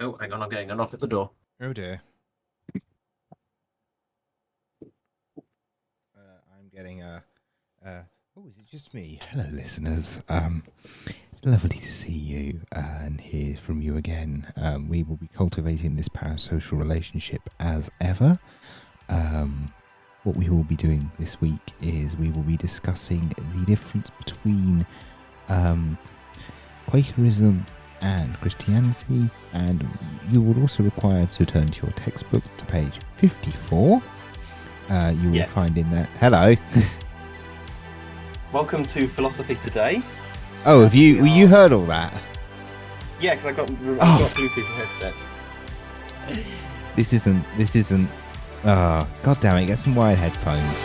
Oh, hang on, I'm getting a knock at the door. Oh dear. I'm getting uh, oh, is it just me? Hello, listeners. It's lovely to see you and hear from you again. We will be cultivating this parasocial relationship as ever. What we will be doing this week is we will be discussing the difference between Quakerism and Christianity, and you will also require to turn to your textbook to page 54. You will Yes. find in there. Hello. Welcome to Philosophy Today. Oh, have you? We You are- heard all that? Yeah, because I've got Oh, Bluetooth headset. this isn't. This isn't. God damn it! Get some wired headphones.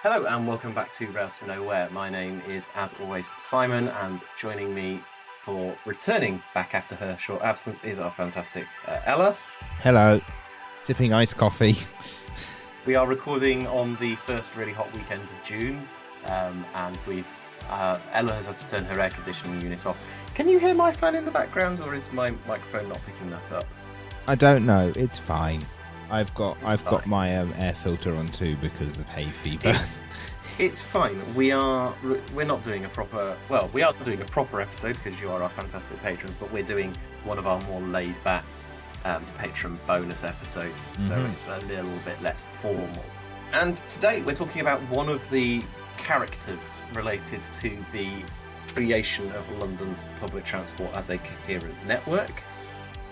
Hello, and welcome back to Rails to Nowhere. My name is, as always, Simon, and joining me for returning back after her short absence is our fantastic Ella. Hello. Sipping iced coffee. We are recording on the first really hot weekend of June, and Ella has had to turn her air conditioning unit off. Can you hear my fan in the background, or is my microphone not picking that up? I don't know. It's fine. I've got fine. my air filter on too because of hay fever. It's fine. We're not doing a proper. Well, we are doing a proper episode because you are our fantastic patrons, but we're doing one of our more laid back patron bonus episodes, so it's a little bit less formal. And today we're talking about one of the characters related to the creation of London's public transport as a coherent network.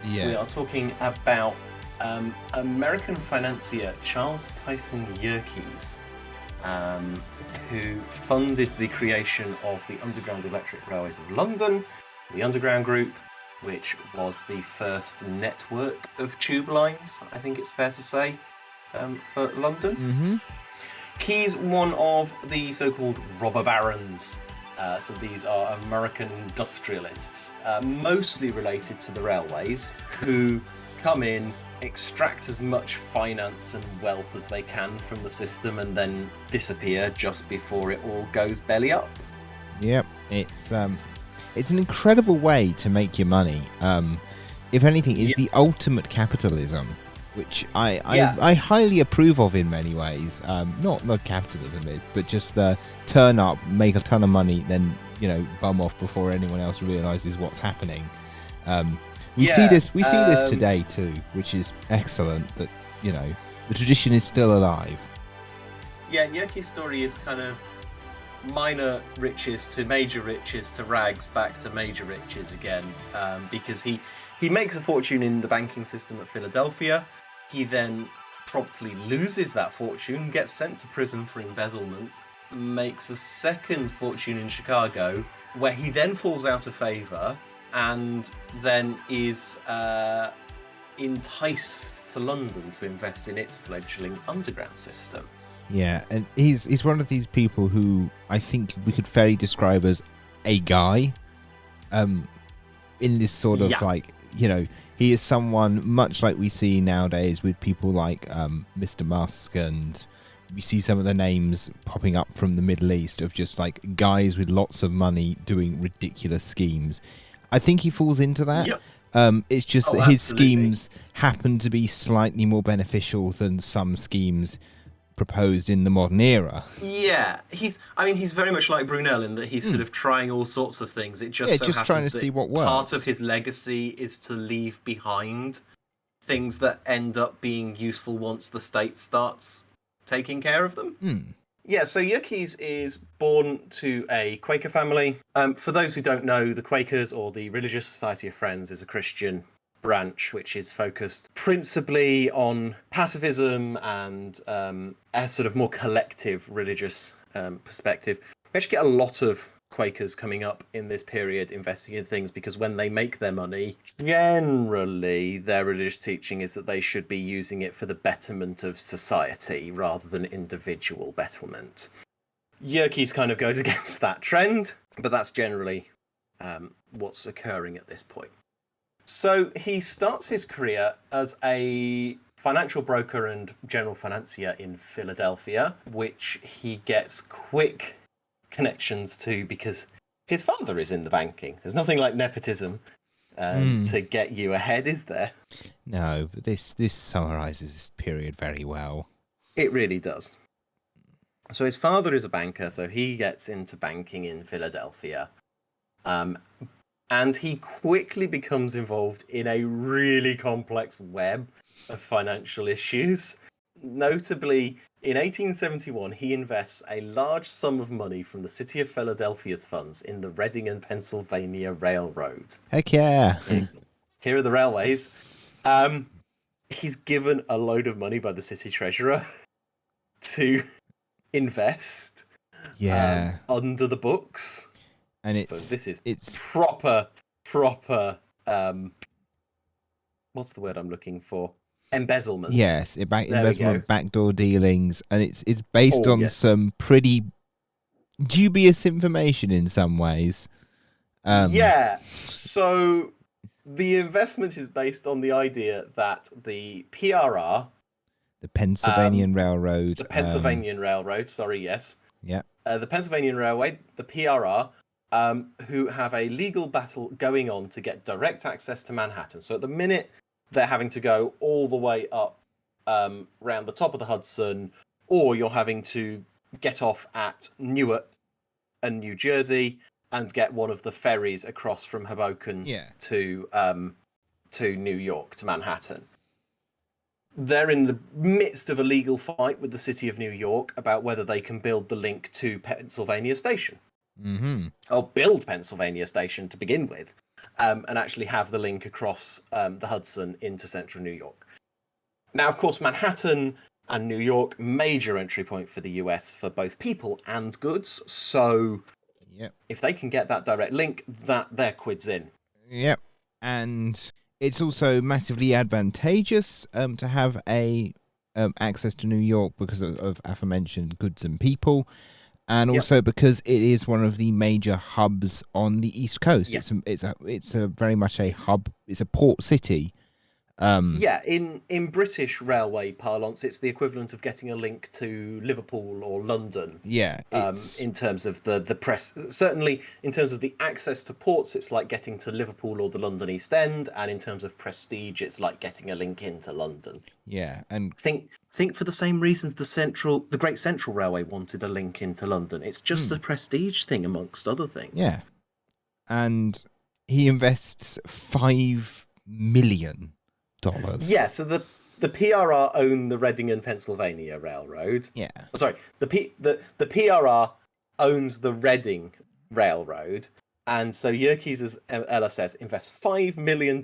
Yeah. We are talking about American financier Charles Tyson Yerkes, who funded the creation of the Underground Electric Railways of London, the Underground Group, which was the first network of tube lines, I think it's fair to say, for London. He's one of the so-called robber barons. So these are American industrialists, mostly related to the railways, who come in, extract as much finance and wealth as they can from the system, and then disappear just before it all goes belly up. Yep. It's an incredible way to make your money. If anything, is the ultimate capitalism, which I highly approve of in many ways. Not capitalism, but just the turn up, make a ton of money, then bum off before anyone else realizes what's happening. We see this today too, which is excellent. That the tradition is still alive. Yeah, Yerke's story is kind of minor riches to major riches to rags back to major riches again, because he makes a fortune in the banking system at Philadelphia. He then promptly loses that fortune, gets sent to prison for embezzlement, makes a second fortune in Chicago, where he then falls out of favor and then is enticed to London to invest in its fledgling underground system. Yeah, and he's one of these people who I think we could fairly describe as a guy. In this sort of he is someone much like we see nowadays with people like Mr. Musk, and we see some of the names popping up from the Middle East of just like guys with lots of money doing ridiculous schemes. I think he falls into that. Yep. It's just that his schemes happen to be slightly more beneficial than some schemes proposed in the modern era. Yeah, he's very much like Brunel in that he's sort of trying all sorts of things. It just happens trying to that see what works. part of his legacy is to leave behind things that end up being useful once the state starts taking care of them. Yeah, so Yerkes is born to a Quaker family. For those who don't know, the Quakers, or the Religious Society of Friends, is a Christian branch which is focused principally on pacifism and a sort of more collective religious perspective. We actually get a lot of Quakers coming up in this period investing in things because when they make their money, generally their religious teaching is that they should be using it for the betterment of society rather than individual betterment. Yerkes kind of goes against that trend, but that's generally what's occurring at this point. So he starts his career as a financial broker and general financier in Philadelphia, which he gets quick connections to because his father is in the banking. There's nothing like nepotism to get you ahead, is there? No, but this summarizes this period very well. It really does. So his father is a banker, so he gets into banking in Philadelphia. And he quickly becomes involved in a really complex web of financial issues. Notably, in 1871, he invests a large sum of money from the city of Philadelphia's funds in the Reading and Pennsylvania Railroad. Heck yeah. Here are the railways. He's given a load of money by the city treasurer to invest under the books. And it's proper what's the word I'm looking for? Embezzlement. Yes, embezzlement, backdoor dealings, and it's based on some pretty dubious information in some ways. So the investment is based on the idea that the PRR, the Pennsylvania Railroad, the Pennsylvania Railroad, the Pennsylvania Railway, the PRR, who have a legal battle going on to get direct access to Manhattan. So at the minute, they're having to go all the way up round the top of the Hudson, or you're having to get off at Newark and New Jersey and get one of the ferries across from Hoboken to New York, to Manhattan. They're in the midst of a legal fight with the city of New York about whether they can build the link to Pennsylvania Station. Or build Pennsylvania Station to begin with, and actually have the link across the Hudson into central New York. Now, of course, Manhattan and New York, major entry point for the US for both people and goods. So if they can get that direct link, they're quids in. Yep. And it's also massively advantageous to have a access to New York because of aforementioned goods and people. And also because it is one of the major hubs on the East Coast. It's a very much a hub. It's a port city. In British railway parlance, it's the equivalent of getting a link to Liverpool or London. In terms of the press, certainly in terms of the access to ports, it's like getting to Liverpool or the London East End, and in terms of prestige, it's like getting a link into London. And think for the same reasons the Great Central Railway wanted a link into London. It's just the prestige thing, amongst other things. And he invests $5 million. So the PRR own the Reading and Pennsylvania Railroad. The PRR owns the Reading Railroad, and so Yerkes, as Ella says, invests $5 million in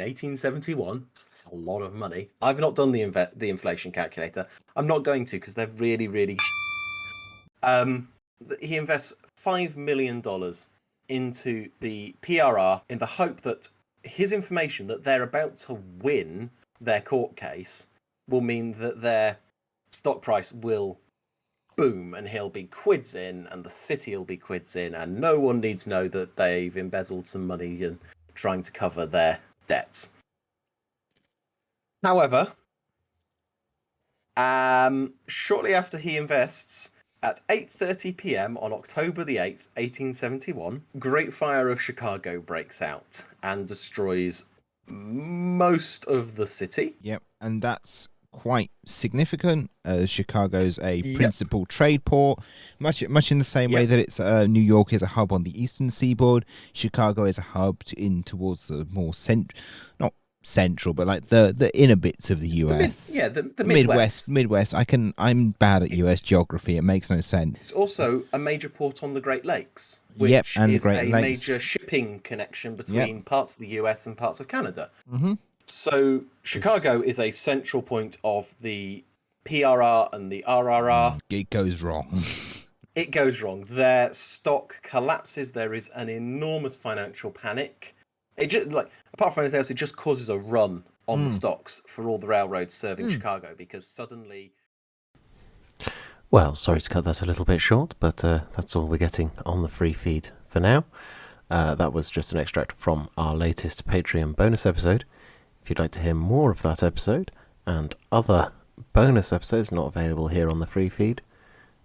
1871. That's a lot of money. I've not done the inflation calculator. I'm not going to because they're really, really. He invests $5 million into the PRR in the hope that his information that they're about to win their court case will mean that their stock price will boom and he'll be quids in and the city will be quids in and no one needs to know that they've embezzled some money and trying to cover their debts. However, shortly after he invests, at 8:30 p.m. on October the 8th, 1871, Great Fire of Chicago breaks out and destroys most of the city. And that's quite significant, as Chicago's a principal trade port, much in the same way that it's New York is a hub on the eastern seaboard. Chicago is a hub towards the more not central, but like the inner bits of the US. The Midwest. I'm bad at US geography. It makes no sense. It's also a major port on the Great Lakes, which is a major shipping connection between parts of the US and parts of Canada. So Chicago is a central point of the PRR and the RRR. It goes wrong. It goes wrong. Their stock collapses. There is an enormous financial panic. It just, apart from anything else, it just causes a run on the stocks for all the railroads serving Chicago because suddenly. Well, sorry to cut that a little bit short, but that's all we're getting on the free feed for now. That was just an extract from our latest Patreon bonus episode. If you'd like to hear more of that episode and other bonus episodes not available here on the free feed,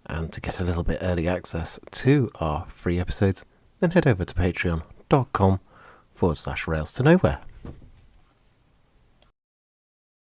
and to get a little bit early access to our free episodes, then head over to patreon.com/Rails to Nowhere.